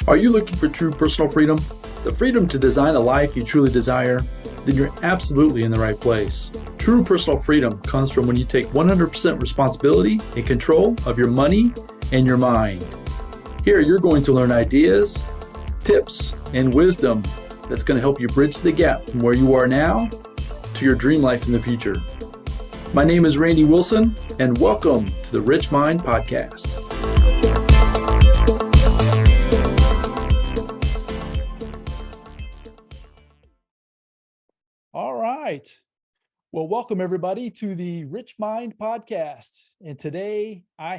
Are you looking for true personal freedom? The freedom to design a life you truly desire? Then you're absolutely in the right place. True personal freedom comes from when you take 100% responsibility and control of your money and your mind. Here you're going to learn ideas, tips, and wisdom that's going to help you bridge the gap from where you are now to your dream life in the future. My name is Randy Wilson, and welcome to the Rich Mind Podcast. All right. Well, welcome everybody to the Rich Mind Podcast. And today I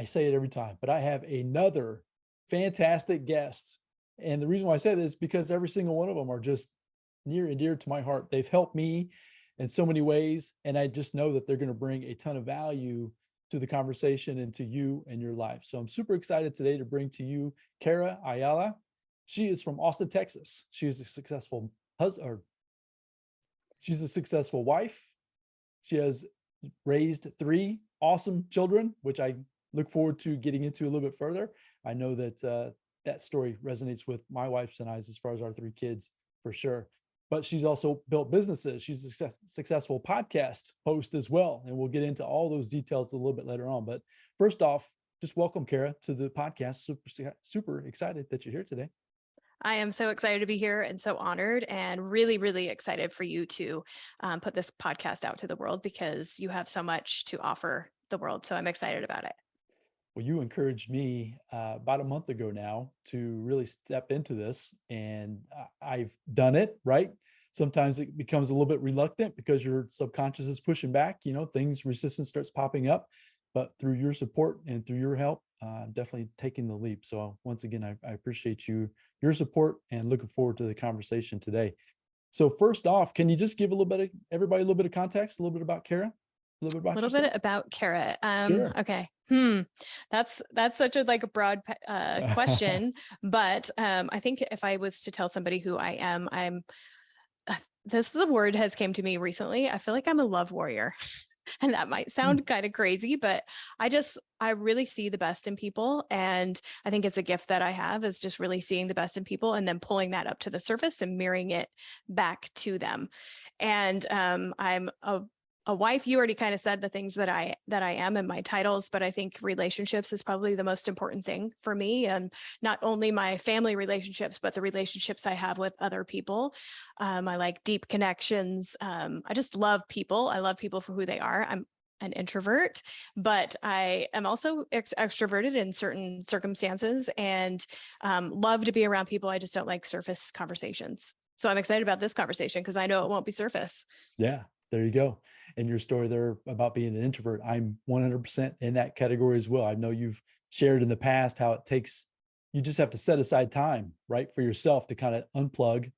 say it every time, but I have another fantastic guest. And the reason why I say this is because every single one of them are just near and dear to my heart. They've helped me in so many ways. And I just know that they're going to bring a ton of value to the conversation and to you and your life. So I'm super excited today to bring to you Kara Ayala. She is from Austin, Texas. She is a successful she's a successful wife. She has raised 3 awesome children, which I look forward to getting into a little bit further. I know that that story resonates with my wife's and I's as far as our 3 kids for sure. But she's also built businesses. She's a successful podcast host as well. And we'll get into all those details a little bit later on. But first off, just welcome Kara to the podcast. Super excited that you're here today. I am so excited to be here and so honored and really, really excited for you to put this podcast out to the world because you have so much to offer the world. So I'm excited about it. Well, you encouraged me about a month ago now to really step into this, and I've done it, right? Sometimes it becomes a little bit reluctant because your subconscious is pushing back, resistance starts popping up. But through your support and through your help, definitely taking the leap. So once again, I appreciate your support and looking forward to the conversation today. So first off, can you just give everybody a little bit of context, a little bit about Kara? A little bit about Kara. Sure. Okay. That's such a broad question, but I think if I was to tell somebody who I am, this is a word has came to me recently. I feel like I'm a love warrior. And that might sound kind of crazy, but I really see the best in people. And I think it's a gift that I have is just really seeing the best in people and then pulling that up to the surface and mirroring it back to them. And I'm a wife. You already kind of said the things that I am in my titles, but I think relationships is probably the most important thing for me, and not only my family relationships, but the relationships I have with other people. I like deep connections. I just love people. I love people for who they are. I'm an introvert, but I am also extroverted in certain circumstances and love to be around people. I just don't like surface conversations. So I'm excited about this conversation because I know it won't be surface. Yeah, there you go. And your story there about being an introvert, I'm 100% in that category as well. I know you've shared in the past how you just have to set aside time, right, for yourself to kind of unplug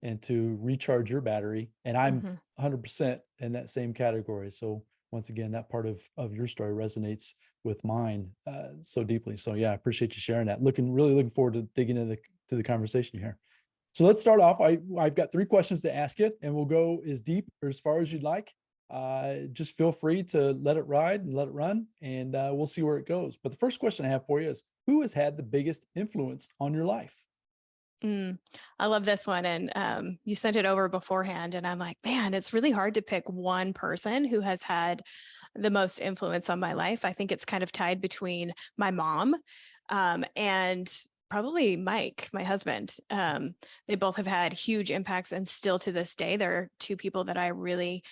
and to recharge your battery. And I'm 100% in that same category. So once again, that part of your story resonates with mine so deeply. So yeah, I appreciate you sharing that. Really looking forward to digging into the conversation here. So let's start off. I've got 3 questions to ask you, and we'll go as deep or as far as you'd like. Just feel free to let it ride and let it run, and we'll see where it goes. But the first question I have for you is, who has had the biggest influence on your life? I love this one. And you sent it over beforehand, and I'm like, man, it's really hard to pick one person who has had the most influence on my life. I think it's kind of tied between my mom and probably Mike, my husband. They both have had huge impacts, and still to this day, they're 2 people that I really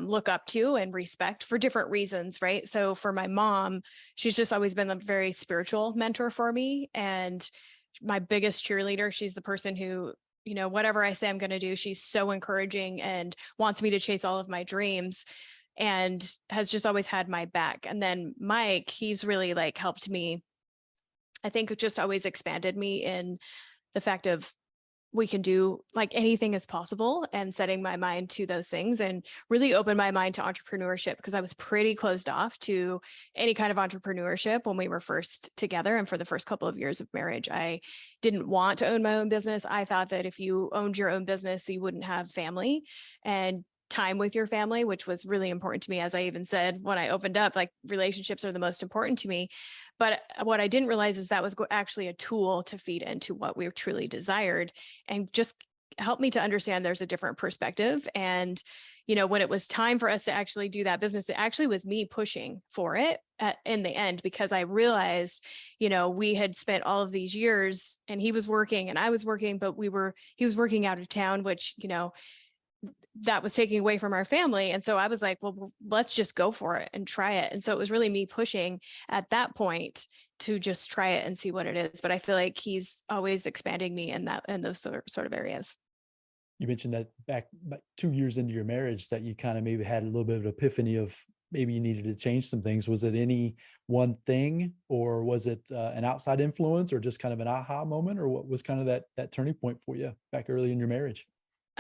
look up to and respect for different reasons, right? So for my mom, she's just always been a very spiritual mentor for me, and my biggest cheerleader. She's the person who, whatever I say I'm going to do, she's so encouraging and wants me to chase all of my dreams and has just always had my back. And then Mike, he's really helped me. I think it just always expanded me in the fact of we can do anything is possible, and setting my mind to those things and really opened my mind to entrepreneurship, because I was pretty closed off to any kind of entrepreneurship when we were first together. And for the first couple of years of marriage, I didn't want to own my own business. I thought that if you owned your own business, you wouldn't have family. And time with your family, which was really important to me. As I even said when I opened up, like relationships are the most important to me. But what I didn't realize is that was actually a tool to feed into what we truly desired, and just helped me to understand there's a different perspective. And when it was time for us to actually do that business, it actually was me pushing for it in the end, because I realized, we had spent all of these years, and he was working and I was working, but he was working out of town, which, that was taking away from our family. And so I was like, well, let's just go for it and try it. And so it was really me pushing at that point to just try it and see what it is. But I feel like he's always expanding me in those sort of areas. You mentioned that back about 2 years into your marriage that you kind of maybe had a little bit of an epiphany of maybe you needed to change some things. Was it any one thing, or was it an outside influence, or just kind of an aha moment, or what was kind of that turning point for you back early in your marriage?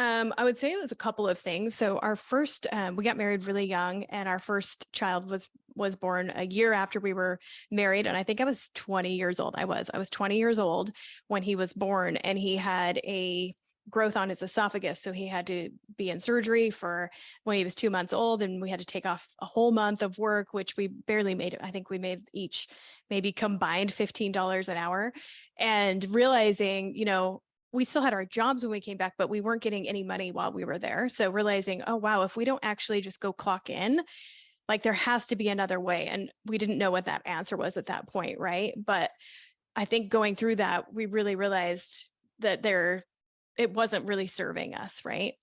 I would say it was a couple of things. So our first, we got married really young, and our first child was born a year after we were married. And I think I was 20 years old. I was 20 years old when he was born, and he had a growth on his esophagus. So he had to be in surgery for when he was 2 months old, and we had to take off a whole month of work, which we barely made. I think we made each maybe combined $15 an hour, and realizing, we still had our jobs when we came back, but we weren't getting any money while we were there. So realizing, oh, wow, if we don't actually just go clock in, like there has to be another way. And we didn't know what that answer was at that point. Right. But I think going through that, we really realized that it wasn't really serving us. Right.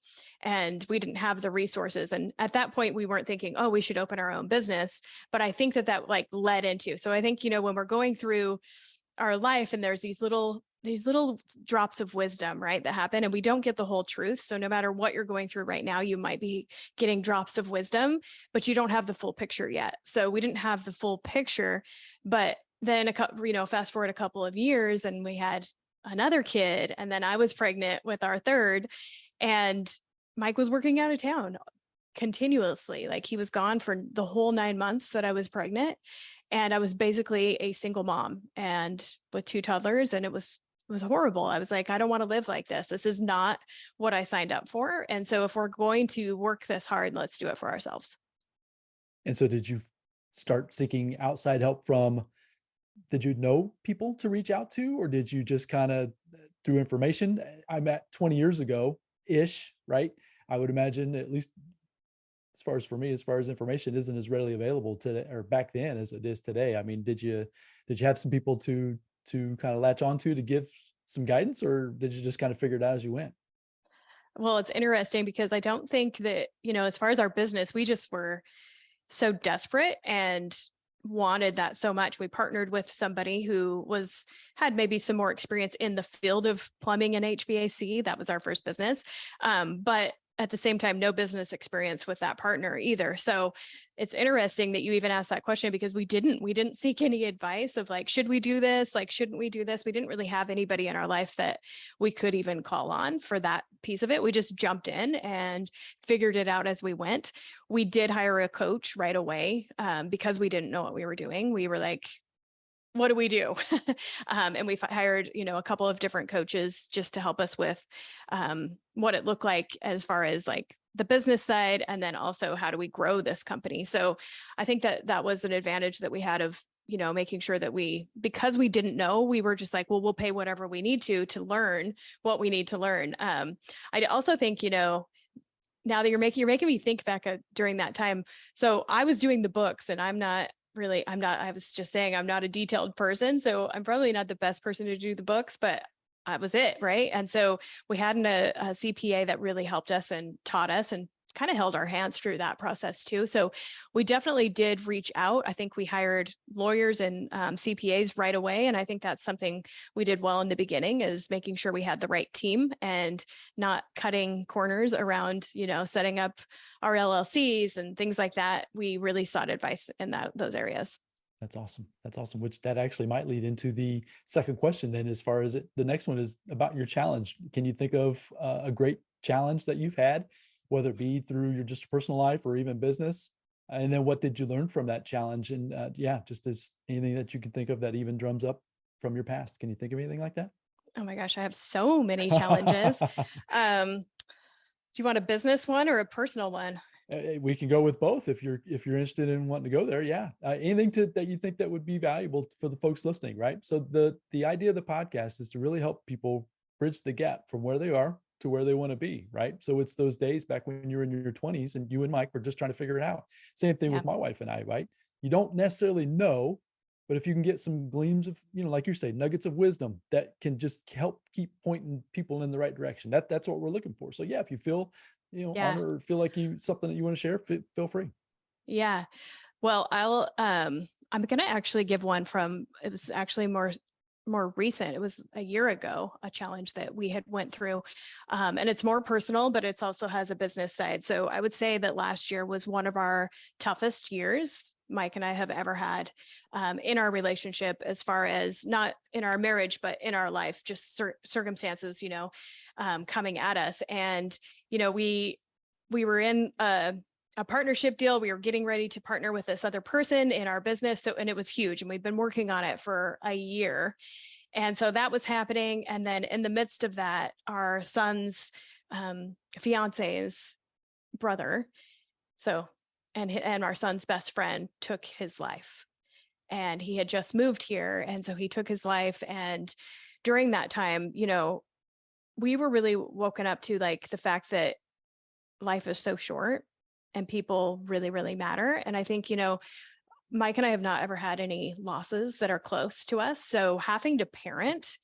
And we didn't have the resources. And at that point, we weren't thinking, oh, we should open our own business. But I think that like led into, so I think, when we're going through our life and there's these little drops of wisdom, right, that happen, and we don't get the whole truth. So no matter what you're going through right now, you might be getting drops of wisdom, but you don't have the full picture yet. So we didn't have the full picture. But then fast forward a couple of years, and we had another kid, and then I was pregnant with our third, and Mike was working out of town continuously. Like he was gone for the whole 9 months that I was pregnant. And I was basically a single mom and with two toddlers, and it was horrible. I was like, I don't want to live like this. This is not what I signed up for. And so if we're going to work this hard, let's do it for ourselves. And so did you start seeking outside help from, did you know people to reach out to, or did you just kind of through information? I'm at 20 years ago ish, right? I would imagine, at least as far as for me, as far as information isn't as readily available today or back then as it is today. I mean, did you have some people to kind of latch onto to give some guidance, or did you just kind of figure it out as you went? Well, it's interesting because I don't think that, as far as our business, we just were so desperate and wanted that so much. We partnered with somebody who had maybe some more experience in the field of plumbing and HVAC. That was our first business. But at the same time, no business experience with that partner either. So it's interesting that you even asked that question, because we didn't seek any advice of like, should we do this? Like, shouldn't we do this? We didn't really have anybody in our life that we could even call on for that piece of it. We just jumped in and figured it out as we went. We did hire a coach right away because we didn't know what we were doing. We were like, what do we do? And we hired, a couple of different coaches just to help us with what it looked like as far as like the business side, and then also how do we grow this company. So I think that was an advantage that we had of, making sure that because we didn't know, we were just like, well, we'll pay whatever we need to learn what we need to learn. I also think, now that you're making me think back during that time. So I was doing the books, and I was just saying, I'm not a detailed person. So I'm probably not the best person to do the books, but that was it. Right. And so we had a CPA that really helped us and taught us and kind of held our hands through that process too. So we definitely did reach out. I think we hired lawyers and CPAs right away. And I think that's something we did well in the beginning, is making sure we had the right team and not cutting corners around, setting up our LLCs and things like that. We really sought advice in those areas. That's awesome. That's awesome. Which that actually might lead into the second question then, as far as the next one is about your challenge. Can you think of a great challenge that you've had, whether it be through your just personal life or even business? And then what did you learn from that challenge? And just as anything that you can think of that even drums up from your past. Can you think of anything like that? Oh my gosh, I have so many challenges. Um, Do you want a business one or a personal one? We can go with both if you're interested in wanting to go there. Yeah, anything that you think that would be valuable for the folks listening, right? So the idea of the podcast is to really help people bridge the gap from where they are to where they want to be, right? So it's those days back when you were in your 20s and you and Mike were just trying to figure it out. Same thing Yeah. with my wife and I, right? You don't necessarily know, but if you can get some gleams of, like you say, nuggets of wisdom that can just help keep pointing people in the right direction, that's what we're looking for. So yeah, if you feel Yeah. honor or feel like something that you want to share, feel free. Yeah. Well, I'm going to actually give one from, it was actually more recent. It was a year ago, a challenge that we had went through. And it's more personal, but it's also has a business side. So I would say that last year was one of our toughest years Mike and I have ever had in our relationship, as far as not in our marriage, but in our life, just circumstances, coming at us. And, we were in a partnership deal. We were getting ready to partner with this other person in our business. So, and it was huge. And we'd been working on it for a year. And so that was happening. And then in the midst of that, our son's fiance's brother, so, and our son's best friend took his life. And he had just moved here. And so he took his life. And during that time, we were really woken up to like the fact that life is so short and people really, really matter. And I think, Mike and I have not ever had any losses that are close to us. So having to parent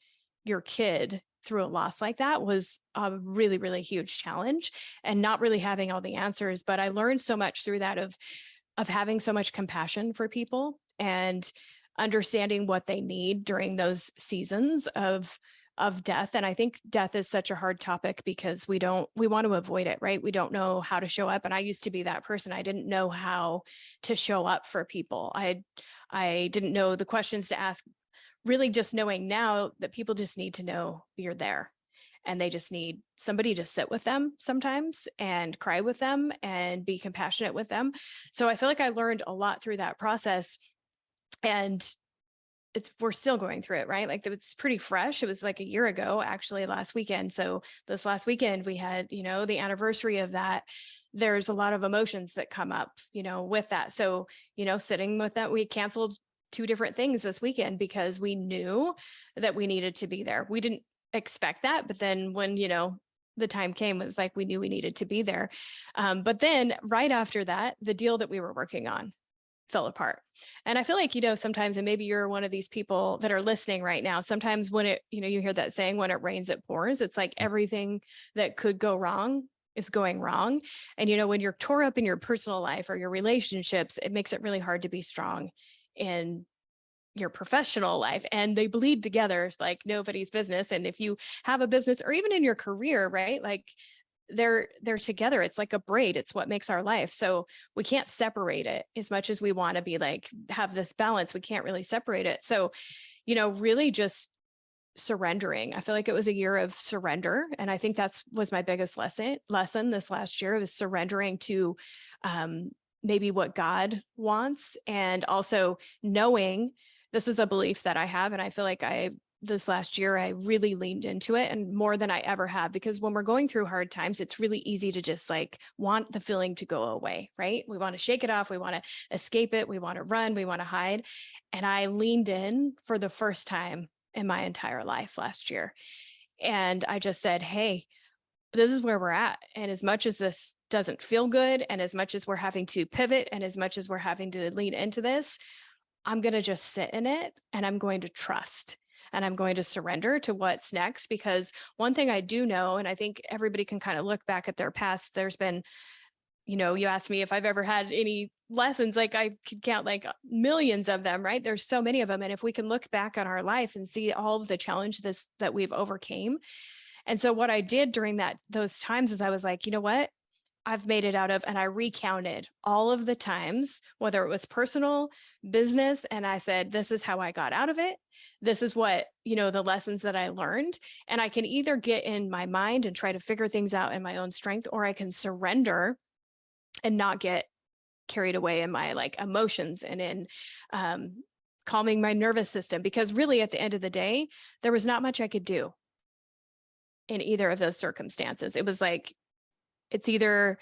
your kid through a loss like that was a really, really huge challenge, and not really having all the answers. But I learned so much through that of having so much compassion for people and understanding what they need during those seasons of death. And I think death is such a hard topic because we want to avoid it, right? We don't know how to show up. And I used to be that person. I didn't know how to show up for people. I didn't know the questions to ask, really just knowing now that people just need to know you're there. And they just need somebody to sit with them sometimes and cry with them and be compassionate with them. So I feel like I learned a lot through that process. And we're still going through it, right? Like it's pretty fresh. It was like a year ago, actually, last weekend. So this last weekend we had, the anniversary of that. There's a lot of emotions that come up, with that. So, sitting with that, we canceled 2 different things this weekend because we knew that we needed to be there. We didn't expect that, but then when, the time came, it was like we knew we needed to be there. But then right after that, the deal that we were working on fell apart. And I feel like, sometimes, and maybe you're one of these people that are listening right now, sometimes when it, you hear that saying, when it rains, it pours. It's like everything that could go wrong is going wrong. And, when you're tore up in your personal life or your relationships, it makes it really hard to be strong in your professional life, and they bleed together like nobody's business. And if you have a business or even in your career, right, like they're together. It's like a braid. It's what makes our life. So we can't separate it as much as we want to be like, have this balance. We can't really separate it. So, really just surrendering. I feel like it was a year of surrender. And I think was my biggest lesson this last year, was surrendering to maybe what God wants. And also knowing, this is a belief that I have. And I feel like this last year, I really leaned into it, and more than I ever have, because when we're going through hard times, it's really easy to just like want the feeling to go away, right? We want to shake it off. We want to escape it. We want to run. We want to hide. And I leaned in for the first time in my entire life last year. And I just said, hey, this is where we're at. And as much as this doesn't feel good, and as much as we're having to pivot, and as much as we're having to lean into this, I'm going to just sit in it, and I'm going to trust. And I'm going to surrender to what's next. Because one thing I do know, and I think everybody can kind of look back at their past, there's been, you asked me if I've ever had any lessons, like I could count like millions of them, right? There's so many of them. And if we can look back on our life and see all of the challenges that we've overcame. And so what I did during those times is I was like, you know what? I've made it out of, and I recounted all of the times, whether it was personal, business, and I said, this is how I got out of it. This is what, the lessons that I learned. And I can either get in my mind and try to figure things out in my own strength, or I can surrender and not get carried away in my like emotions and in calming my nervous system. Because really, at the end of the day, there was not much I could do in either of those circumstances. It was like, it's either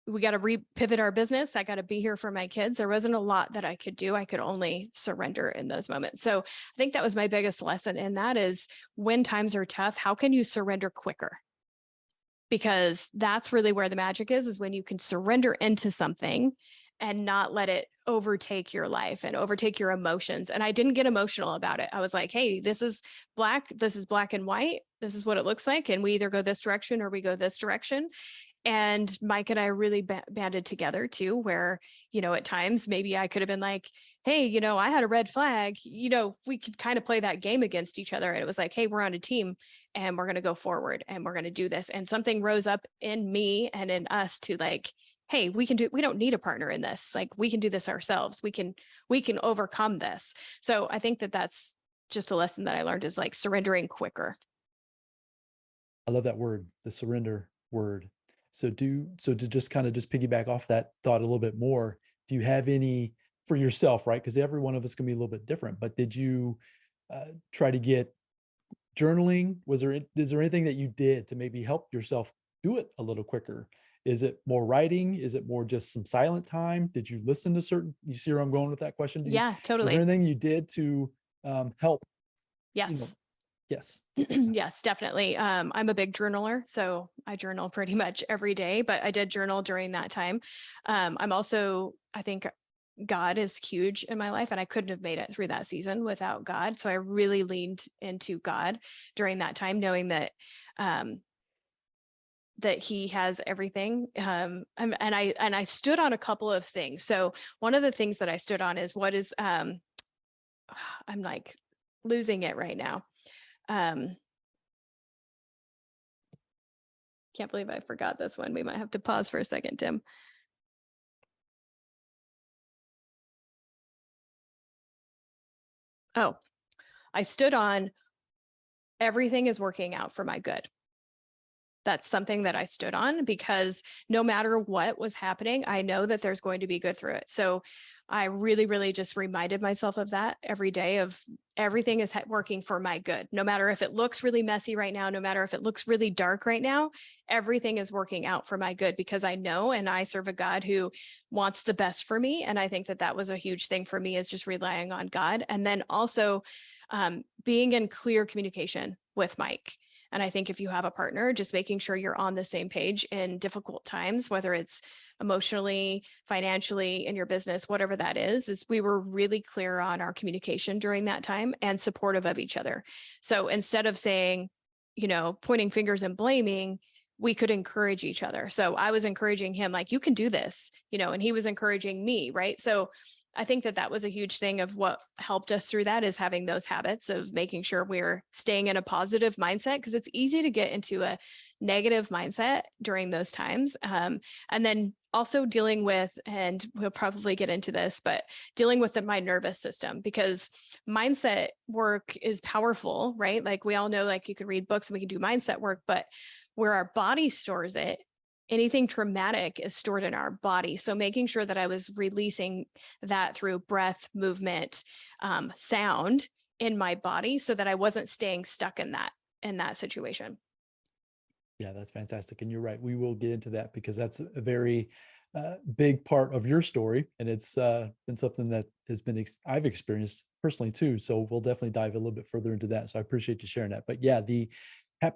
we got to pivot our business. I got to be here for my kids. There wasn't a lot that I could do. I could only surrender in those moments. So I think that was my biggest lesson. And that is, when times are tough, how can you surrender quicker? Because that's really where the magic is when you can surrender into something and not let it overtake your life and overtake your emotions. And I didn't get emotional about it. I was like, hey, this is black and white. This is what it looks like. And we either go this direction or we go this direction. And Mike and I really banded together too, where, at times maybe I could have been like, hey, I had a red flag, we could kind of play that game against each other. And it was like, hey, we're on a team and we're going to go forward and we're going to do this. And something rose up in me and in us to like, hey, we don't need a partner in this. Like, we can do this ourselves. We can overcome this. So I think that that's just a lesson that I learned, is like surrendering quicker. I love that word, the surrender word. So to just kind of just piggyback off that thought a little bit more, do you have any for yourself, right? Because every one of us can be a little bit different, but did you try to get journaling? Is there anything that you did to maybe help yourself do it a little quicker? Is it more writing? Is it more just some silent time? Did you listen to you see where I'm going with that question? Yeah, Was there totally. anything you did to help, you know, Yes. yes. Yes, definitely. I'm a big journaler, so I journal pretty much every day, but I did journal during that time. I think God is huge in my life, and I couldn't have made it through that season without God. So I really leaned into God during that time, knowing um, that He has everything. And I stood on a couple of things. So one of the things that I stood on is I'm like losing it right now. Um, Can't believe I forgot this one. We might have to pause for a second, Tim. Oh, I stood on everything is working out for my good. That's something that I stood on, because no matter what was happening, I know that there's going to be good through it. So I really, really just reminded myself of that every day, of everything is working for my good. No matter if it looks really messy right now, no matter if it looks really dark right now, everything is working out for my good, because I know, and I serve a God who wants the best for me. And I think that that was a huge thing for me, is just relying on God. And then also being in clear communication with Mike. And I think if you have a partner, just making sure you're on the same page in difficult times, whether it's emotionally, financially, in your business, whatever that is we were really clear on our communication during that time and supportive of each other. So instead of saying, pointing fingers and blaming, we could encourage each other. So I was encouraging him, like, you can do this, and he was encouraging me, right? So I think that that was a huge thing of what helped us through that, is having those habits of making sure we're staying in a positive mindset, because it's easy to get into a negative mindset during those times. And then also dealing with, and we'll probably get into this, but dealing with my nervous system, because mindset work is powerful, right? Like, we all know, like, you can read books and we can do mindset work, but where our body stores it, anything traumatic is stored in our body. So making sure that I was releasing that through breath, movement, sound in my body, so that I wasn't staying stuck in that situation. Yeah, that's fantastic. And you're right. We will get into that because that's a very big part of your story. And it's been something that has been, I've experienced personally too. So we'll definitely dive a little bit further into that. So I appreciate you sharing that. But yeah, the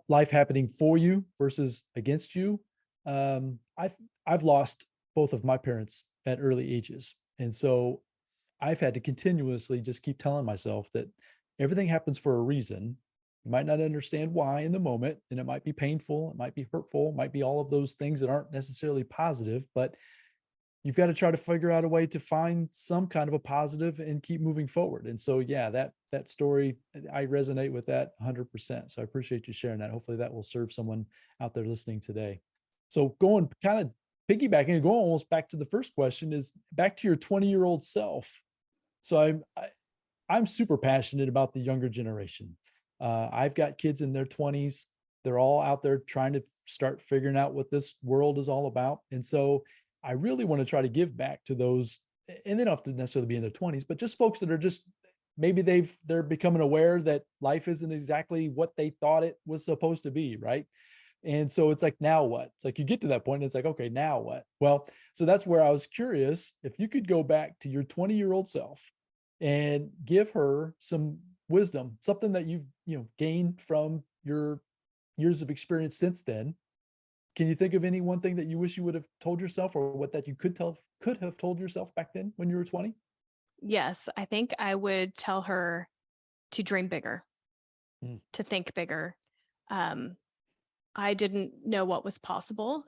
life happening for you versus against you. I've lost both of my parents at early ages. And so I've had to continuously just keep telling myself that everything happens for a reason. You might not understand why in the moment, and it might be painful, it might be hurtful, it might be all of those things that aren't necessarily positive, but you've got to try to figure out a way to find some kind of a positive and keep moving forward. And so, yeah, that story, I resonate with that 100%. So I appreciate you sharing that. Hopefully that will serve someone out there listening today. So going kind of piggybacking and going almost back to the first question, is back to your 20-year-old self. So I'm super passionate about the younger generation. I've got kids in their 20s. They're all out there trying to start figuring out what this world is all about. And so I really want to try to give back to those, and they don't have to necessarily be in their 20s, but just folks that are just, maybe they're becoming aware that life isn't exactly what they thought it was supposed to be, right? And so it's like, now what? It's like you get to that point and it's like, okay, now what? Well, so that's where I was curious if you could go back to your 20-year-old self and give her some wisdom, something that you've, gained from your years of experience since then. Can you think of any one thing that you wish you would have told yourself, or what that you could have told yourself back then when you were 20? Yes, I think I would tell her to dream bigger, Mm, to think bigger. Um, I didn't know what was possible,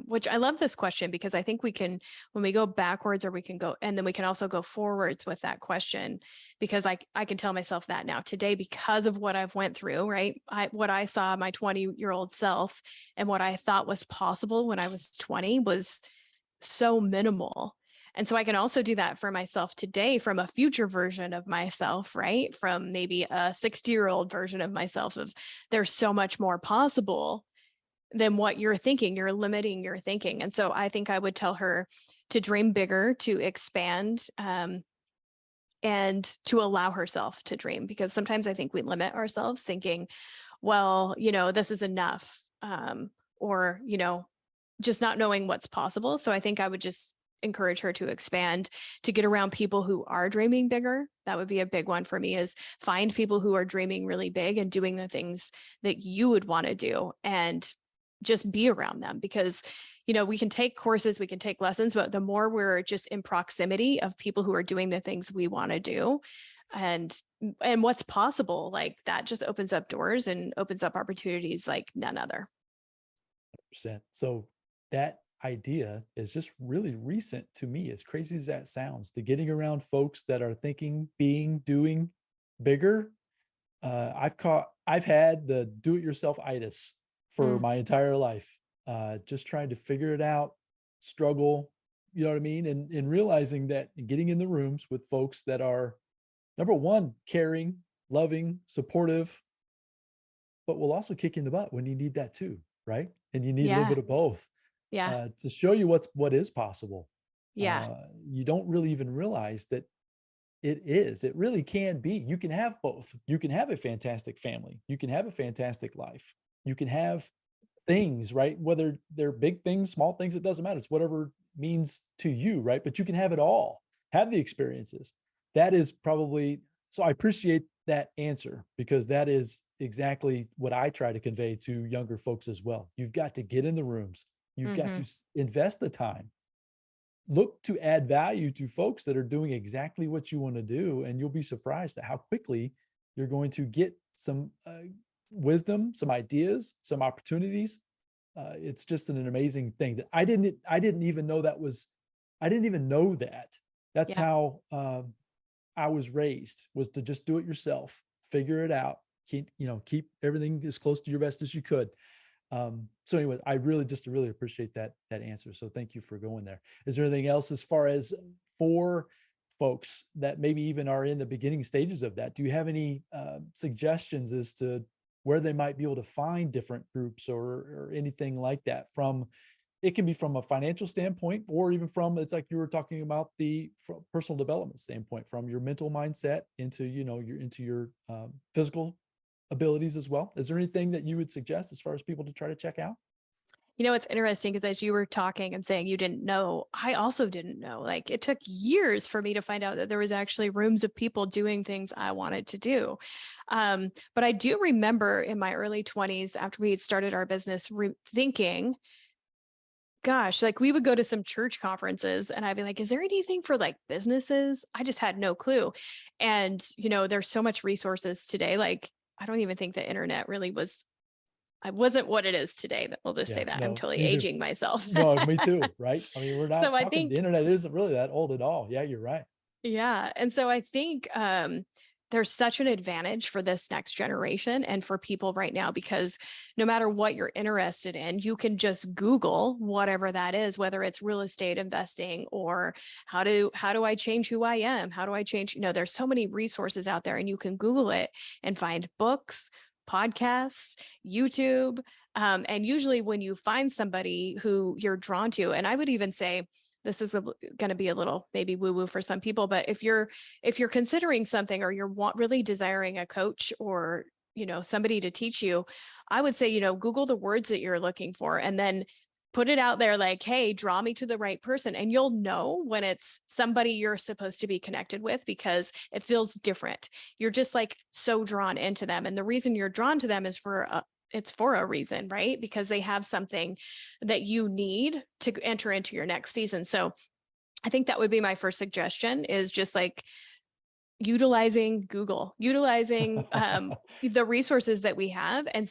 which I love this question because I think we can, when we go backwards or we can go, and then we can also go forwards with that question, because I can tell myself that now today because of what I've went through, right? What I saw my 20-year-old self and what I thought was possible when I was 20 was so minimal. And so I can also do that for myself today from a future version of myself, right? From maybe a 60-year-old version of myself of there's so much more possible than what you're thinking. You're limiting your thinking. And so I think I would tell her to dream bigger, to expand, and to allow herself to dream. Because sometimes I think we limit ourselves thinking, well, this is enough, or, just not knowing what's possible. So I think I would just encourage her to expand, to get around people who are dreaming bigger. That would be a big one for me, is find people who are dreaming really big and doing the things that you would want to do, and just be around them. Because we can take courses, we can take lessons, but the more we're just in proximity of people who are doing the things we want to do, and what's possible, like that just opens up doors and opens up opportunities like none other. percent. So that idea is just really recent to me, as crazy as that sounds, to getting around folks that are thinking, being, doing bigger. I've had the do-it-yourself itis for Mm, my entire life. Just trying to figure it out, struggle, you know what I mean? And realizing that getting in the rooms with folks that are, number one, caring, loving, supportive, but will also kick you in the butt when you need that too, right? And you need a little yeah. bit of both, Yeah. to show you what is possible. Yeah. You don't really even realize that it really can be. You can have both. You can have a fantastic family. You can have a fantastic life. You can have things, right? Whether they're big things, small things, it doesn't matter. It's whatever means to you, right? But you can have it all, have the experiences. That is probably, so I appreciate that answer, because that is exactly what I try to convey to younger folks as well. You've got to get in the rooms. You've got to Hmm. invest the time, look to add value to folks that are doing exactly what you want to do, and you'll be surprised at how quickly you're going to get some wisdom, some ideas, some opportunities. It's just an amazing thing that I didn't even know that was, I didn't even know that. That's Yeah. how I was raised, was to just do it yourself, figure it out, keep everything as close to your best as you could. So anyway, I really appreciate that answer. So thank you for going there. Is there anything else as far as for folks that maybe even are in the beginning stages of that? Do you have any suggestions as to where they might be able to find different groups, or anything like that? From, it can be from a financial standpoint, or even from, it's like you were talking about, the personal development standpoint, from your mental mindset into, your physical abilities as well. Is there anything that you would suggest as far as people to try to check out? It's interesting because as you were talking and saying you didn't know, I also didn't know. Like it took years for me to find out that there was actually rooms of people doing things I wanted to do. But I do remember in my early 20s, after we had started our business, thinking, gosh, like we would go to some church conferences and I'd be like, is there anything for like businesses? I just had no clue. And, there's so much resources today. Like, I don't even think the internet really was, I wasn't what it is today. That we'll just say Yeah, that I'm no, totally neither. aging myself. No, me too, right? I mean, we're So not I talking, the think, internet isn't really that old at all. Yeah, you're right. yeah. And so I think there's such an advantage for this next generation and for people right now, because no matter what you're interested in, you can just Google whatever that is, whether it's real estate investing or how do I change who I am? How do I change? There's so many resources out there and you can Google it and find books, podcasts, YouTube. And usually when you find somebody who you're drawn to, and I would even say, this is going to be a little maybe woo woo for some people, but if you're considering something or you're really desiring a coach or somebody to teach you, I would say, Google the words that you're looking for and then put it out there like, hey, draw me to the right person. And you'll know when it's somebody you're supposed to be connected with because it feels different. You're just like so drawn into them. And the reason you're drawn to them is it's for a reason, right? Because they have something that you need to enter into your next season. So I think that would be my first suggestion is just like utilizing Google, utilizing the resources that we have and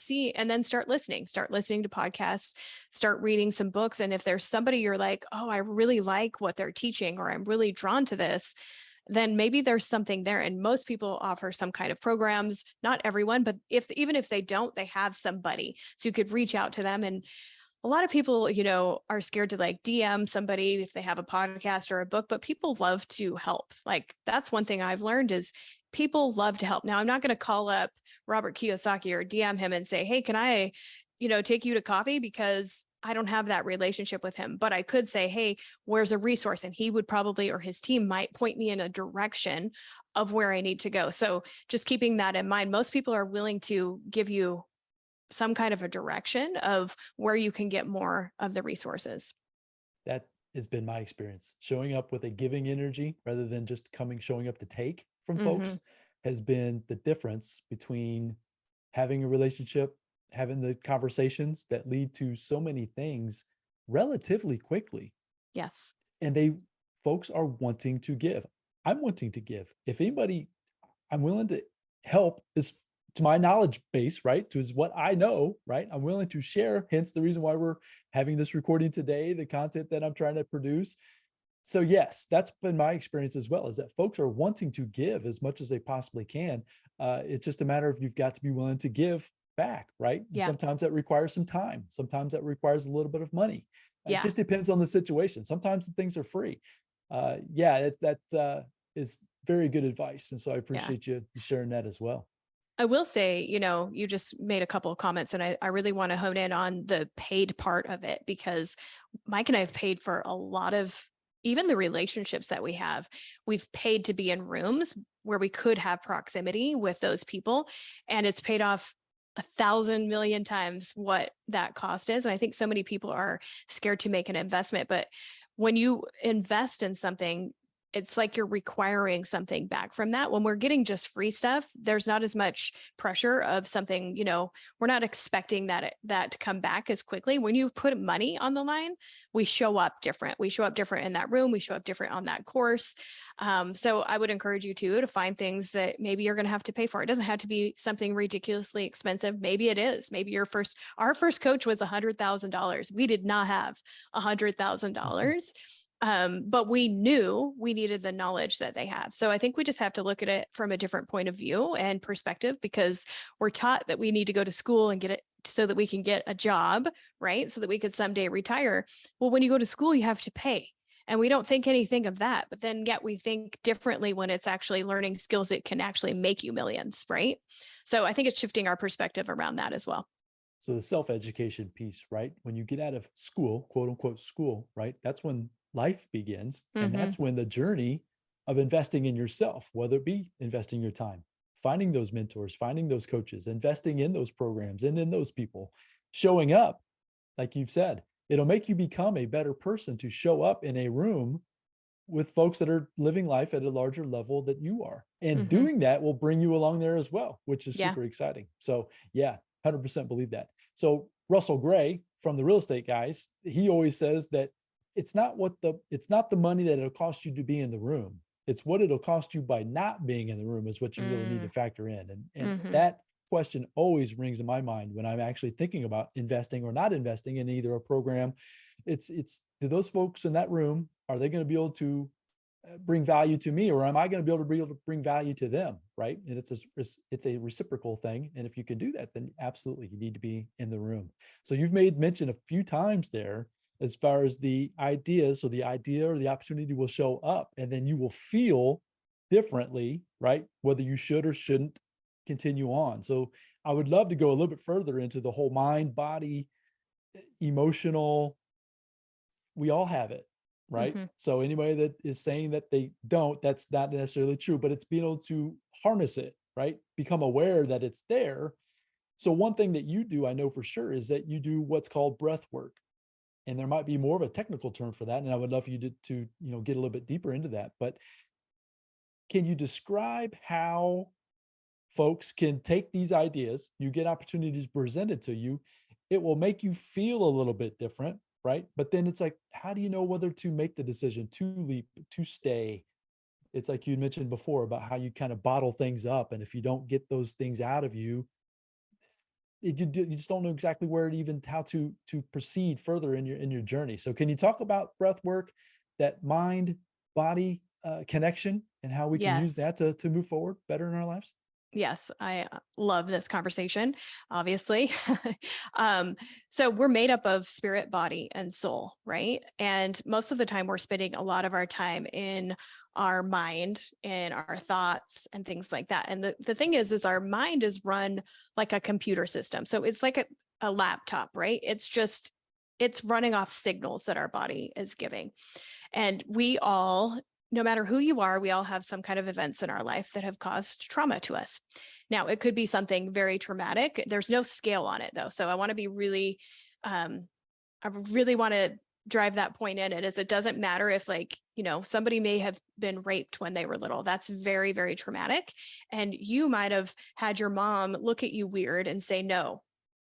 then start listening to podcasts, start reading some books. And if there's somebody you're like, oh, I really like what they're teaching, or I'm really drawn to this, then maybe there's something there. And most people offer some kind of programs, not everyone, but even if they don't, they have somebody. So you could reach out to them. And a lot of people, are scared to like DM somebody if they have a podcast or a book, but people love to help. Like that's one thing I've learned is people love to help. Now, I'm not going to call up Robert Kiyosaki or DM him and say, hey, can I, take you to coffee? Because I don't have that relationship with him, but I could say, hey, where's a resource? And he would probably, or his team might point me in a direction of where I need to go. So just keeping that in mind, most people are willing to give you some kind of a direction of where you can get more of the resources. That has been my experience. Showing up with a giving energy rather than just showing up to take from Mm-hmm. folks has been the difference between having a relationship, having the conversations that lead to so many things relatively quickly. Yes. And folks are wanting to give. I'm wanting to give. If anybody, I'm willing to help is to my knowledge base, right? To is what I know, right? I'm willing to share, hence the reason why we're having this recording today, the content that I'm trying to produce. So yes, that's been my experience as well, is that folks are wanting to give as much as they possibly can. It's just a matter of you've got to be willing to give back, right? And Yeah. sometimes that requires some time. Sometimes that requires a little bit of money. It Yeah. just depends on the situation. Sometimes the things are free. That is very good advice. And so I Yeah. appreciate you sharing that as well. I will say, you just made a couple of comments and I really want to hone in on the paid part of it because Mike and I have paid for a lot of even the relationships that we have. We've paid to be in rooms where we could have proximity with those people, and it's paid off 1,000 million times what that cost is. And I think so many people are scared to make an investment, but when you invest in something, it's like you're requiring something back from that. When we're getting just free stuff, there's not as much pressure of something, we're not expecting that to come back as quickly. When you put money on the line, we show up different. We show up different in that room. We show up different on that course. So I would encourage you to find things that maybe you're going to have to pay for. It doesn't have to be something ridiculously expensive. Maybe it is. Maybe our first coach was $100,000. We did not have $100,000. But we knew we needed the knowledge that they have. So I think we just have to look at it from a different point of view and perspective because we're taught that we need to go to school and get it so that we can get a job, right? So that we could someday retire. Well, when you go to school, you have to pay. And we don't think anything of that, but then yet we think differently when it's actually learning skills that can actually make you millions, right? So I think it's shifting our perspective around that as well. So the self-education piece, right? When you get out of school, quote unquote school, right? That's when life begins. And Mm-hmm. that's when the journey of investing in yourself, whether it be investing your time, finding those mentors, finding those coaches, investing in those programs and in those people, showing up, like you've said, it'll make you become a better person to show up in a room with folks that are living life at a larger level that you are. And Mm-hmm. doing that will bring you along there as well, which is Yeah. super exciting. So yeah, 100% believe that. So Russell Gray from the real estate guys, he always says that it's not the money that it'll cost you to be in the room. It's what it'll cost you by not being in the room is what you really need to factor in. And Mm-hmm. that question always rings in my mind when I'm actually thinking about investing or not investing in either a program. It's do those folks in that room, are they going to be able to bring value to me, or am I going to be able to bring value to them? Right. And it's a reciprocal thing. And if you can do that, then absolutely you need to be in the room. So you've made mention a few times there as far as the ideas. So the idea or the opportunity will show up and then you will feel differently, right? Whether you should or shouldn't continue on. So I would love to go a little bit further into the whole mind, body, emotional. We all have it, right? Mm-hmm. So anybody that is saying that they don't, that's not necessarily true, but it's being able to harness it, right? Become aware that it's there. So one thing that you do, I know for sure, is that you do what's called breath work. And there might be more of a technical term for that. And I would love for you to get a little bit deeper into that. But can you describe how folks can take these ideas, you get opportunities presented to you, it will make you feel a little bit different, right? But then it's like, how do you know whether to make the decision to leap, to stay? It's like you mentioned before about how you kind of bottle things up. And if you don't get those things out of you, you just don't know exactly where to even how to proceed further in your journey. So can you talk about breath work, that mind body connection, and how we can use Yes. that to move forward better in our lives? Yes, I love this conversation, obviously. um, so we're made up of spirit, body, and soul, right? And most of the time, we're spending a lot of our time in our mind, in our thoughts, and things like that. And the thing is our mind is run like a computer system. So it's like a laptop, right? It's running off signals that our body is giving. And we all, no matter who you are, we all have some kind of events in our life that have caused trauma to us. Now, it could be something very traumatic. There's no scale on it, though. So I want to be really, I really want to drive that point in it, is it doesn't matter if, like, somebody may have been raped when they were little. That's very, very traumatic. And you might have had your mom look at you weird and say no.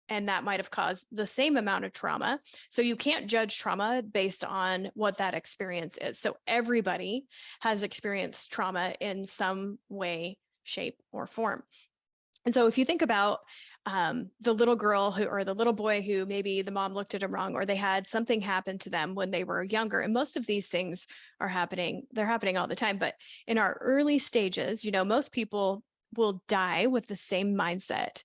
And that might have caused the same amount of trauma. So you can't judge trauma based on what that experience is. So everybody has experienced trauma in some way, shape, or form. And so if you think about the little girl who, or the little boy who maybe the mom looked at him wrong, or they had something happen to them when they were younger, and most of these things are happening, they're happening all the time. But in our early stages, most people will die with the same mindset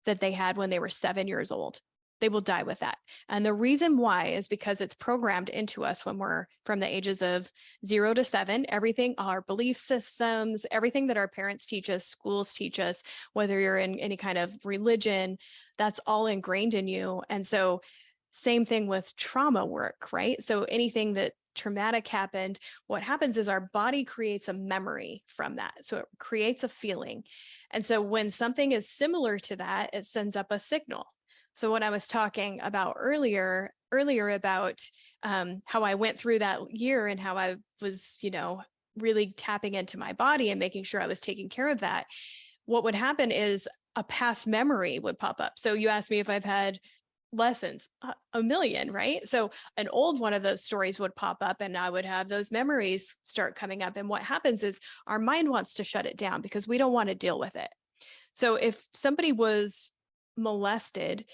that they had when they were 7 years old. They will die with that. And the reason why is because it's programmed into us when we're from the ages of 0 to 7. Everything, our belief systems, everything that our parents teach us, schools teach us, whether you're in any kind of religion, that's all ingrained in you. And so same thing with trauma work, right? So anything that traumatic happened, what happens is our body creates a memory from that. So it creates a feeling. And so when something is similar to that, it sends up a signal. So what I was talking about earlier about how I went through that year and how I was, really tapping into my body and making sure I was taking care of that. What would happen is a past memory would pop up. So you asked me if I've had lessons, a million, right? So an old one of those stories would pop up and I would have those memories start coming up. And what happens is our mind wants to shut it down because we don't want to deal with it. So if somebody was molested,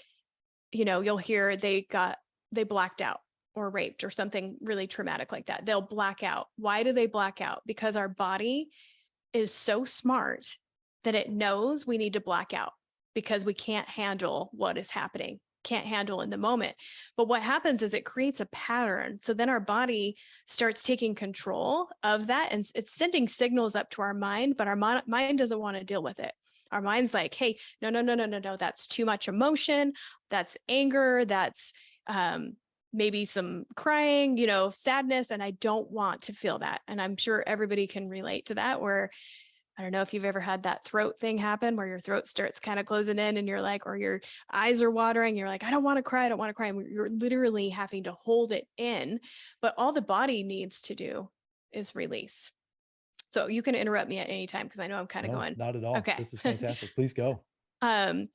you'll hear they blacked out or raped or something really traumatic like that. They'll black out. Why do they black out? Because our body is so smart that it knows we need to black out because we can't handle what is happening, can't handle in the moment. But what happens is it creates a pattern. So then our body starts taking control of that and it's sending signals up to our mind, but our mind doesn't want to deal with it. Our mind's like, hey, no, that's too much emotion. That's anger. That's maybe some crying, sadness. And I don't want to feel that. And I'm sure everybody can relate to that, where I don't know if you've ever had that throat thing happen where your throat starts kind of closing in and you're like, or your eyes are watering. You're like, I don't want to cry. I don't want to cry. And you're literally having to hold it in. But all the body needs to do is release. So you can interrupt me at any time because I know I'm kind of No, going, not at all. okay. This is fantastic. Please go. um,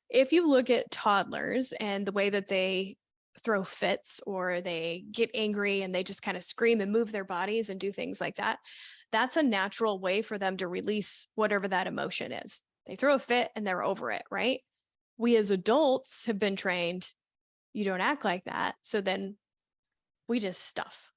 if you look at toddlers and the way that they throw fits or they get angry and they just kind of scream and move their bodies and do things like that, that's a natural way for them to release whatever that emotion is. They throw a fit and they're over it, right? We as adults have been trained, you don't act like that. So then we just stuff.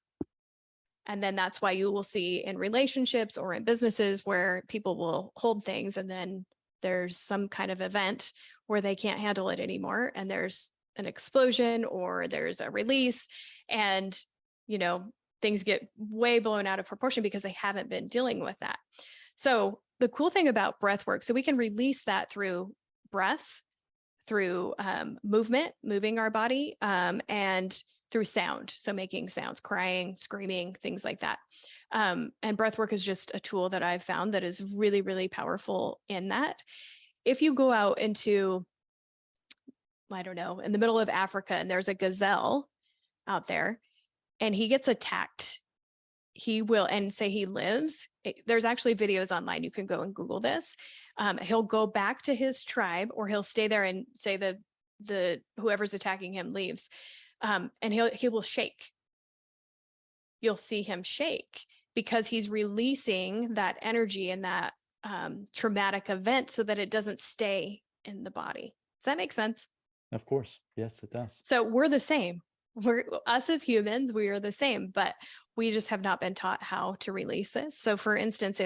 And then that's why you will see in relationships or in businesses where people will hold things and then there's some kind of event where they can't handle it anymore. And there's an explosion or there's a release and, things get way blown out of proportion because they haven't been dealing with that. So the cool thing about breath work, so we can release that through breath, through movement, moving our body, and through sound. So making sounds, crying, screaming, things like that. And breath work is just a tool that I've found that is really, really powerful in that. If you go out into, I don't know, in the middle of Africa and there's a gazelle out there and he gets attacked, he will, and say he lives, there's actually videos online. You can go and Google this. He'll go back to his tribe, or he'll stay there and say the whoever's attacking him leaves. And he will shake. You'll see him shake because he's releasing that energy and that traumatic event so that it doesn't stay in the body. Does that make sense? Of course. Yes, it does. So we're the same. We're us as humans, we are the same, but we just have not been taught how to release this. So for instance,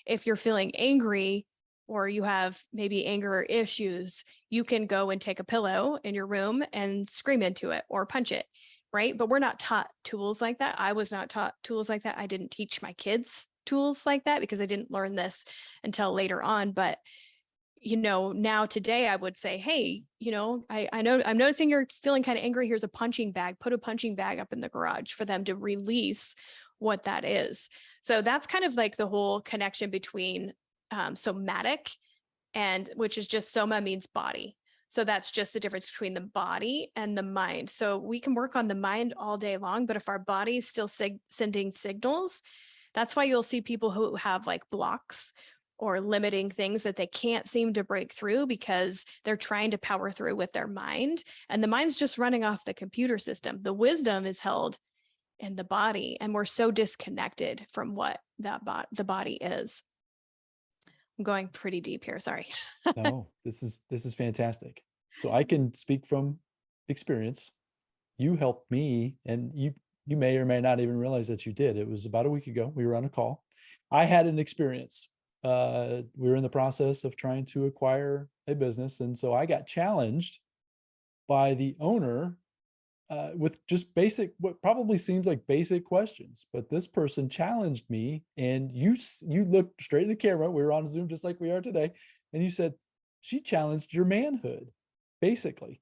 if you're feeling angry or you have maybe anger issues, you can go and take a pillow in your room and scream into it or punch it, right? But we're not taught tools like that. I was not taught tools like that. I didn't teach my kids tools like that because I didn't learn this until later on. But now today I would say, hey, I know I'm noticing you're feeling kind of angry. Here's a punching bag. Put a punching bag up in the garage for them to release what that is. So that's kind of like the whole connection between somatic, and which is just soma means body. So that's just the difference between the body and the mind. So we can work on the mind all day long, but if our body is still sending signals, that's why you'll see people who have like blocks or limiting things that they can't seem to break through because they're trying to power through with their mind. And the mind's just running off the computer system. The wisdom is held in the body, and we're so disconnected from what the body is. I'm going pretty deep here. Sorry. No, this is fantastic. So I can speak from experience. You helped me, and you may or may not even realize that you did. It was about a week ago. We were on a call. I had an experience. We were in the process of trying to acquire a business, and so I got challenged by the owner with just basic, what probably seems like basic questions. But this person challenged me, and you looked straight at the camera. We were on Zoom just like we are today, and you said, she challenged your manhood, basically.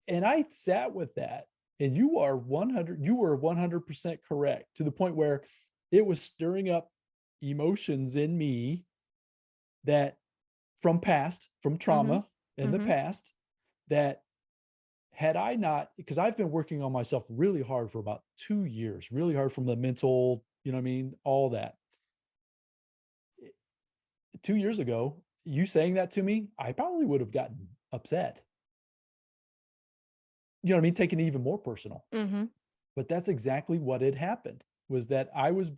And I sat with that, and you were 100% correct, to the point where it was stirring up emotions in me that from trauma in the past, that had I not, because I've been working on myself really hard for about 2 years, really hard from the mental, all that. 2 years ago, you saying that to me, I probably would have gotten upset. Taking it even more personal. But that's exactly what had happened, was that I was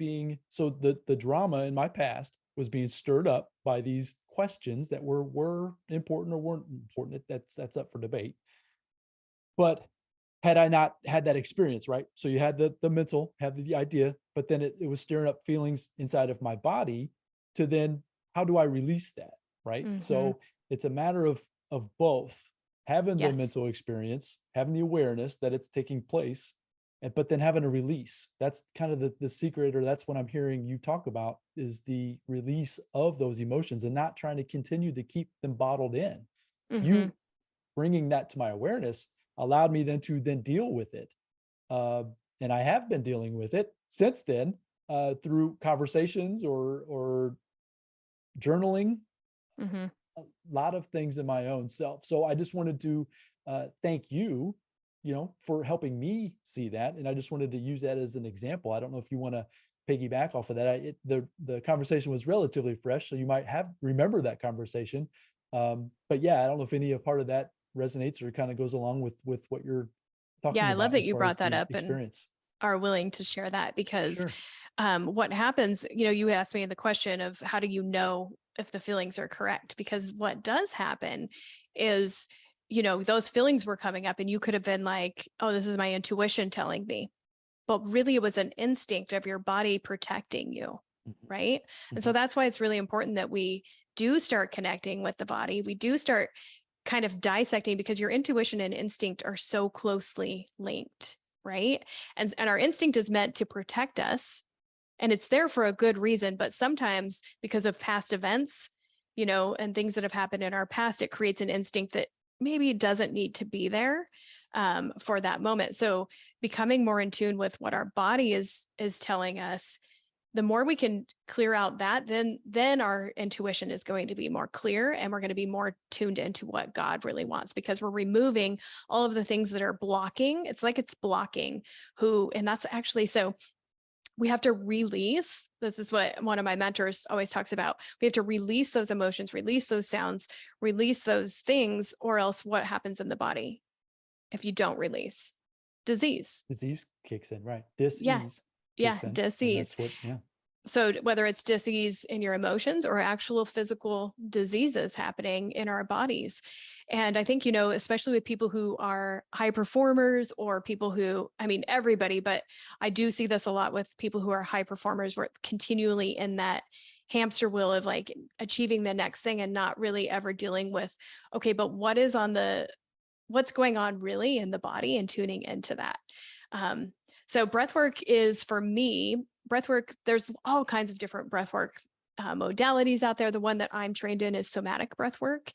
so the drama in my past was being stirred up by these questions that were important or weren't important. That's up for debate. But had I not had that experience, right? So you had the mental, have the idea, but then it was stirring up feelings inside of my body to then, how do I release that, right? So it's a matter of both having the mental experience, having the awareness that it's taking place, but then having a release. That's kind of the secret, or that's what I'm hearing you talk about, is the release of those emotions and not trying to continue to keep them bottled in. You bringing that to my awareness allowed me then to deal with it. And I have been dealing with it since then, through conversations or journaling, a lot of things in my own self. So I just wanted to thank you, for helping me see that. And I just wanted to use that as an example. I don't know if you want to piggyback off of that. The conversation was relatively fresh, so you might remember that conversation. But yeah, I don't know if any part of that resonates or kind of goes along with what you're talking Yeah, I about love that as you far as brought that the up and experience. are willing to share that, because Sure. what happens, you asked me the question of how do you know if the feelings are correct? Because what does happen is, those feelings were coming up and you could have been like, oh, this is my intuition telling me. But really it was an instinct of your body protecting you, right? And so that's why it's really important that we do start connecting with the body. We do start kind of dissecting, because your intuition and instinct are so closely linked, right? And our instinct is meant to protect us, and it's there for a good reason. But sometimes because of past events, and things that have happened in our past, it creates an instinct that maybe doesn't need to be there for that moment. So becoming more in tune with what our body is telling us, the more we can clear out that, then our intuition is going to be more clear, and we're going to be more tuned into what God really wants, because we're removing all of the things that are blocking. It's like it's blocking and that's actually, so we have to release. This is what one of my mentors always talks about. We have to release those emotions, release those sounds, release those things, or else what happens in the body if you don't release? Disease. Disease kicks in, right? Yeah. Dis-ease Yeah. kicks in. And Disease. that's what, yeah. So whether it's disease in your emotions or actual physical diseases happening in our bodies. And I think, especially with people who are high performers, or people who, I mean, everybody, but I do see this a lot with people who are high performers, where continually in that hamster wheel of like achieving the next thing and not really ever dealing with, okay, but what's going on really in the body, and tuning into that. So breathwork is, for me, breathwork, there's all kinds of different breathwork modalities out there. The one that I'm trained in is somatic breathwork.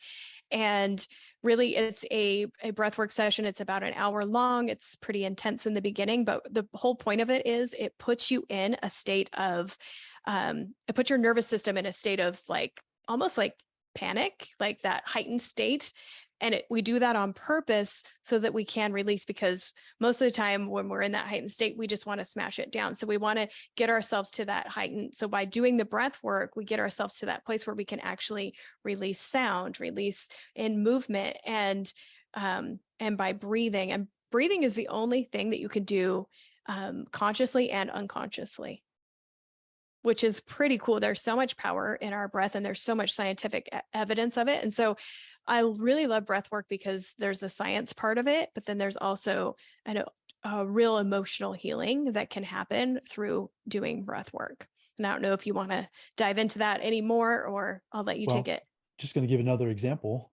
And really, it's a breathwork session. It's about an hour long. It's pretty intense in the beginning, but the whole point of it is it puts you in a state of, it puts your nervous system in a state of like, almost like panic, like that heightened state. And we do that on purpose so that we can release, because most of the time when we're in that heightened state, we just want to smash it down. So we want to get ourselves to that heightened. So by doing the breath work, we get ourselves to that place where we can actually release sound, release in movement, and by breathing. And breathing is the only thing that you can do consciously and unconsciously, which is pretty cool. There's so much power in our breath, and there's so much scientific evidence of it. And so I really love breath work because there's the science part of it, but then there's also a real emotional healing that can happen through doing breath work. And I don't know if you want to dive into that anymore, or I'll let you take Well, it. just going to give another example.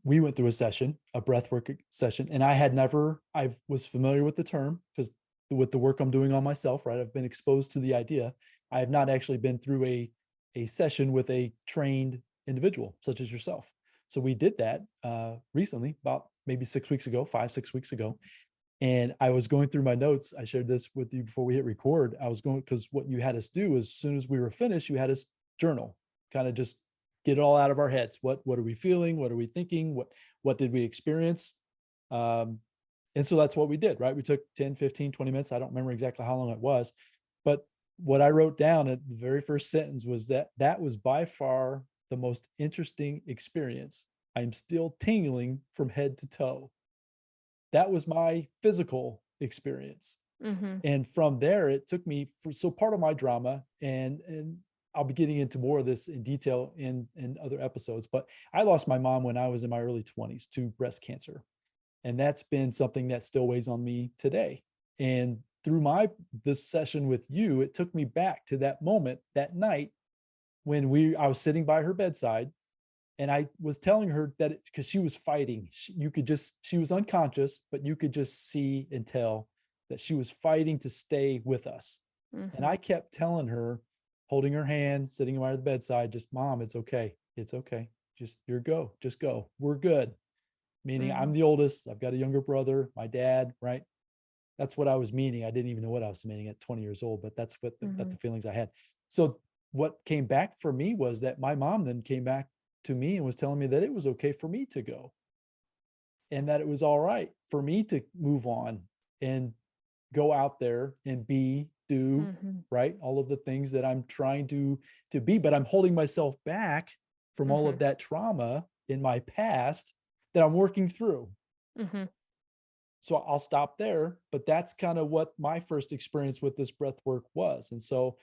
We went through a breathwork session, and I was familiar with the term because with the work I'm doing on myself, right? I've been exposed to the idea. I have not actually been through a session with a trained individual such as yourself. So we did that recently, about maybe 6 weeks ago, 6 weeks ago. And I was going through my notes. I shared this with you before we hit record. I was going, because what you had us do, as soon as we were finished, you had us journal, kind of just get it all out of our heads. What are we feeling? What are we thinking? What did we experience? And so that's what we did, right? We took 10, 15, 20 minutes. I don't remember exactly how long it was, but what I wrote down at the very first sentence was that was by far the most interesting experience. I'm still tingling from head to toe. That was my physical experience. Mm-hmm. And from there, it took me so part of my drama, and I'll be getting into more of this in detail in other episodes, but I lost my mom when I was in my early 20s to breast cancer. And that's been something that still weighs on me today. And through this session with you, it took me back to that moment, that night, when I was sitting by her bedside, and I was telling her that because she was fighting, she was unconscious, but you could just see and tell that she was fighting to stay with us. Mm-hmm. And I kept telling her, holding her hand, sitting by the bedside, just, Mom, it's okay. It's okay. Just just go. We're good. Meaning Mm-hmm. I'm the oldest. I've got a younger brother, my dad, right? That's what I was meaning. I didn't even know what I was meaning at 20 years old, but that's the feelings I had. So what came back for me was that my mom then came back to me and was telling me that it was okay for me to go, and that it was all right for me to move on and go out there and do, Mm-hmm. right, all of the things that I'm trying to be, but I'm holding myself back from all Mm-hmm. of that trauma in my past that I'm working through. Mm-hmm. So I'll stop there, but that's kind of what my first experience with this breath work was. And so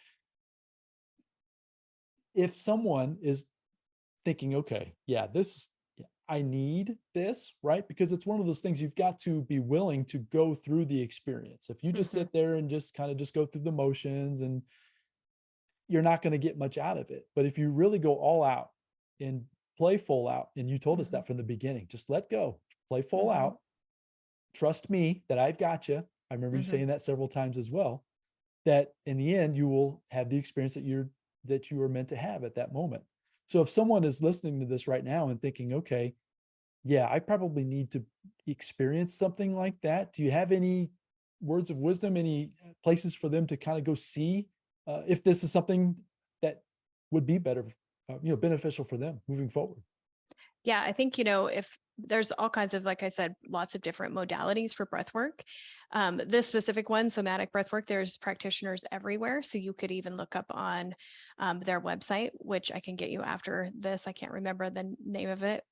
if someone is thinking, okay, yeah, I need this, right? Because it's one of those things, you've got to be willing to go through the experience. If you just Mm-hmm. sit there and just kind of just go through the motions, and you're not going to get much out of it. But if you really go all out and play full out, and you told us that from the beginning, just let go, play full Mm-hmm. out, trust me that I've got you. I remember you Mm-hmm. saying that several times as well, that in the end, you will have the experience that you are meant to have at that moment. So if someone is listening to this right now and thinking, okay, yeah, I probably need to experience something like that, do you have any words of wisdom, any places for them to kind of go see if this is something that would be better, beneficial for them moving forward? Yeah, I think, if there's all kinds of, like I said, lots of different modalities for breath work. This specific one, somatic breath work, there's practitioners everywhere. So you could even look up on their website, which I can get you after this. I can't remember the name of it.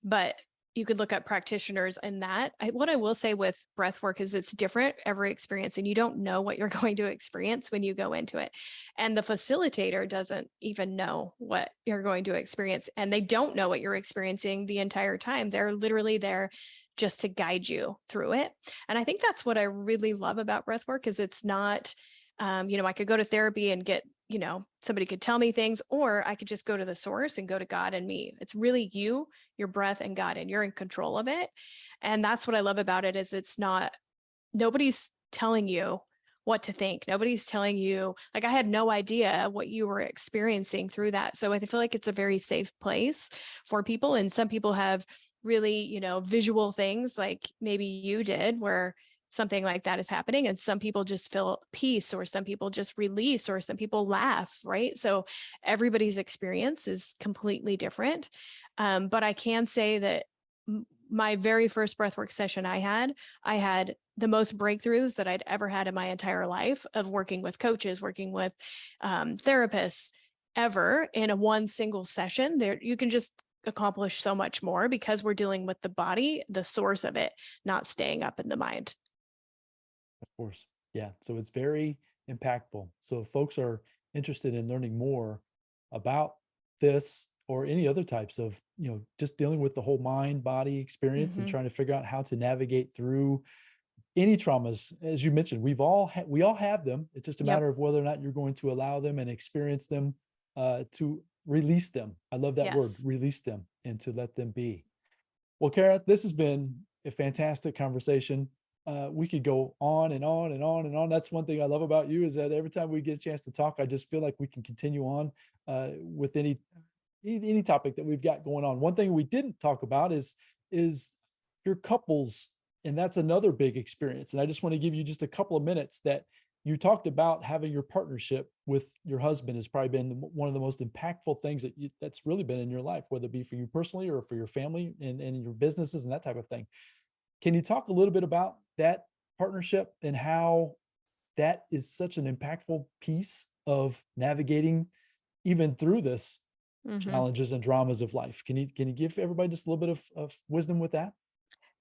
But you could look up practitioners in that. What I will say with breath work is it's different every experience, and you don't know what you're going to experience when you go into it. And the facilitator doesn't even know what you're going to experience, and they don't know what you're experiencing the entire time. They're literally there just to guide you through it. And I think that's what I really love about breath work is it's not, I could go to therapy and get, somebody could tell me things, or I could just go to the source and go to God and me. It's really you, your breath, and God, and you're in control of it. And that's what I love about it is it's not, nobody's telling you what to think. Nobody's telling you, like, I had no idea what you were experiencing through that. So I feel like it's a very safe place for people. And some people have really, visual things like maybe you did, where something like that is happening. And some people just feel peace, or some people just release, or some people laugh, right? So everybody's experience is completely different. But I can say that my very first breathwork session I had the most breakthroughs that I'd ever had in my entire life of working with coaches, working with therapists ever in a one single session. There, you can just accomplish so much more because we're dealing with the body, the source of it, not staying up in the mind. Of course. Yeah. So it's very impactful. So if folks are interested in learning more about this or any other types of, just dealing with the whole mind body experience and Mm-hmm. trying to figure out how to navigate through any traumas, as you mentioned, we all have them. It's just a Yep. matter of whether or not you're going to allow them and experience them, to release them. I love that word, Yes. release them, and to let them be. Well, Kara, this has been a fantastic conversation. We could go on and on and on and on. That's one thing I love about you is that every time we get a chance to talk, I just feel like we can continue on with any topic that we've got going on. One thing we didn't talk about is your couples, and that's another big experience. And I just want to give you just a couple of minutes that you talked about having your partnership with your husband has probably been one of the most impactful things that's really been in your life, whether it be for you personally or for your family and your businesses and that type of thing. Can you talk a little bit about that partnership and how that is such an impactful piece of navigating even through this Mm-hmm. challenges and dramas of life? Can you give everybody just a little bit of wisdom with that?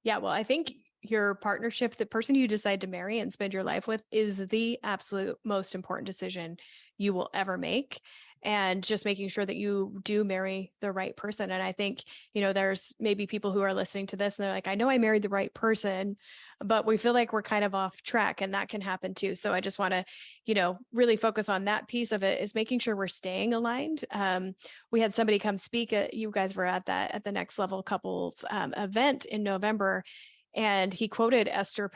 Yeah, well, I think your partnership, the person you decide to marry and spend your life with, is the absolute most important decision you will ever make. And just making sure that you do marry the right person. And I think, there's maybe people who are listening to this and they're like, I know I married the right person, but we feel like we're kind of off track, and that can happen too. So I just want to, really focus on that piece of it, is making sure we're staying aligned. We had somebody come speak you guys were at the Next Level Couples event in November, and he quoted Esther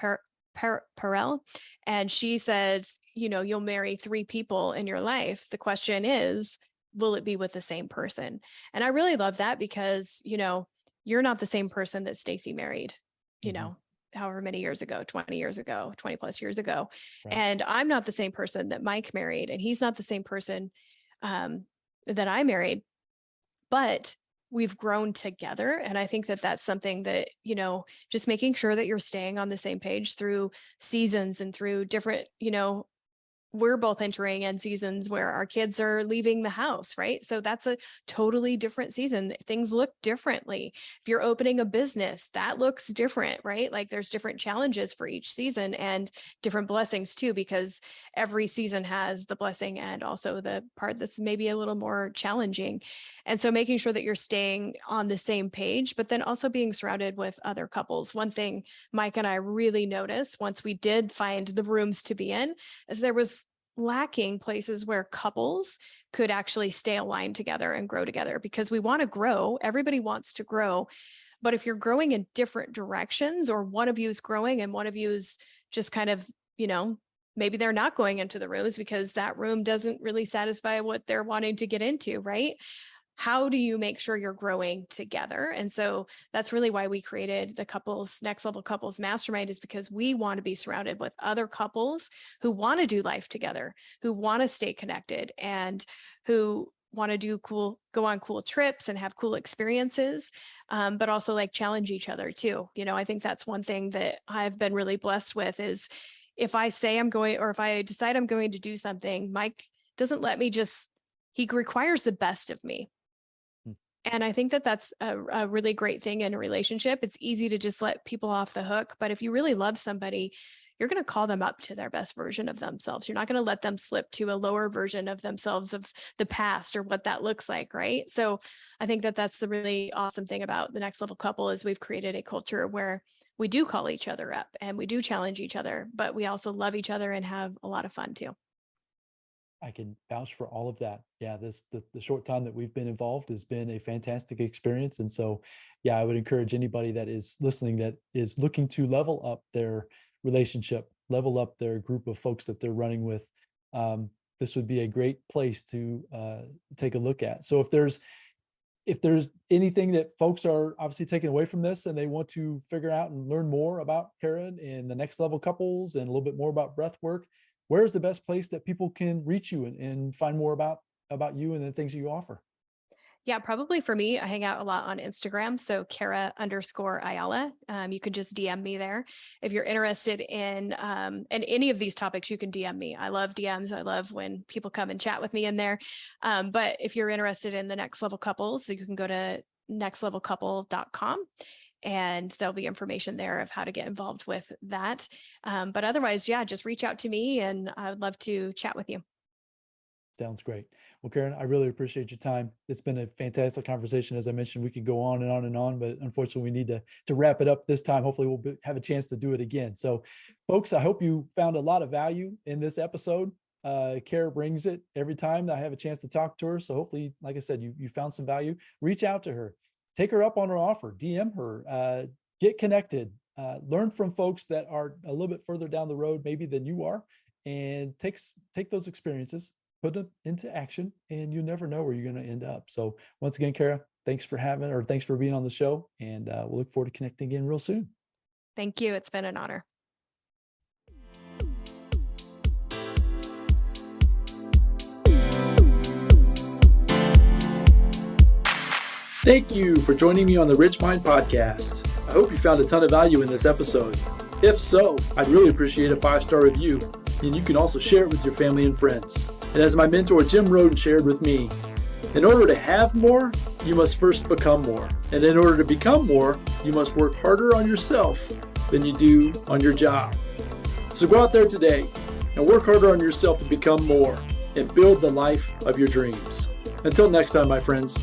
Perel, and she says, you'll marry three people in your life. The question is, will it be with the same person? And I really love that because, you're not the same person that Stacy married, you Mhm. know, however many years ago, 20 years ago, 20 plus years ago. Right. And I'm not the same person that Mike married, and he's not the same person that I married, but we've grown together. And I think that that's something that, just making sure that you're staying on the same page through seasons and through different, we're both entering end seasons where our kids are leaving the house, right? So that's a totally different season. Things look differently. If you're opening a business, that looks different, right? Like there's different challenges for each season and different blessings too, because every season has the blessing and also the part that's maybe a little more challenging. And so making sure that you're staying on the same page, but then also being surrounded with other couples. One thing Mike and I really noticed once we did find the rooms to be in is there was lacking places where couples could actually stay aligned together and grow together, because we want to grow. Everybody wants to grow. But if you're growing in different directions, or one of you is growing and one of you is just kind of, maybe they're not going into the rooms because that room doesn't really satisfy what they're wanting to get into, right? how do you make sure you're growing together? And so that's really why we created the Next Level Couples Mastermind, is because we want to be surrounded with other couples who want to do life together, who want to stay connected, and who want to go on cool trips and have cool experiences, but also like challenge each other too. I think that's one thing that I've been really blessed with is if I say I'm going, or if I decide I'm going to do something, Mike doesn't let me he requires the best of me. And I think that that's a really great thing in a relationship. It's easy to just let people off the hook, but if you really love somebody, you're going to call them up to their best version of themselves. You're not going to let them slip to a lower version of themselves of the past or what that looks like, right? So I think that that's the really awesome thing about the Next Level Couple is we've created a culture where we do call each other up and we do challenge each other, but we also love each other and have a lot of fun too. I can vouch for all of that. Yeah, the short time that we've been involved has been a fantastic experience. And so, yeah, I would encourage anybody that is listening that is looking to level up their relationship, level up their group of folks that they're running with. This would be a great place to take a look at. So if there's anything that folks are obviously taking away from this and they want to figure out and learn more about Karen and the Next Level Couples and a little bit more about breath work, where's the best place that people can reach you and find more about you and the things that you offer? Yeah, probably for me, I hang out a lot on Instagram. So Kara_Ayala. You can just DM me there. If you're interested in any of these topics, you can DM me. I love DMs. I love when people come and chat with me in there. But if you're interested in the Next Level Couples, you can go to nextlevelcouple.com. And there'll be information there of how to get involved with that. But otherwise, yeah, just reach out to me and I would love to chat with you. Sounds great. Well, Karen, I really appreciate your time. It's been a fantastic conversation. As I mentioned, we could go on and on and on, but unfortunately we need to wrap it up this time. Hopefully we'll have a chance to do it again. So folks, I hope you found a lot of value in this episode. Kara brings it every time that I have a chance to talk to her. So hopefully, like I said, you found some value. Reach out to her, take her up on her offer, DM her, get connected, learn from folks that are a little bit further down the road maybe than you are, and take those experiences, put them into action, and you never know where you're going to end up. So once again, Kara, thanks for being on the show, and we'll look forward to connecting again real soon. Thank you. It's been an honor. Thank you for joining me on the Rich Mind Podcast. I hope you found a ton of value in this episode. If so, I'd really appreciate a 5-star review, and you can also share it with your family and friends. And as my mentor Jim Roden shared with me, in order to have more, you must first become more. And in order to become more, you must work harder on yourself than you do on your job. So go out there today and work harder on yourself to become more and build the life of your dreams. Until next time, my friends.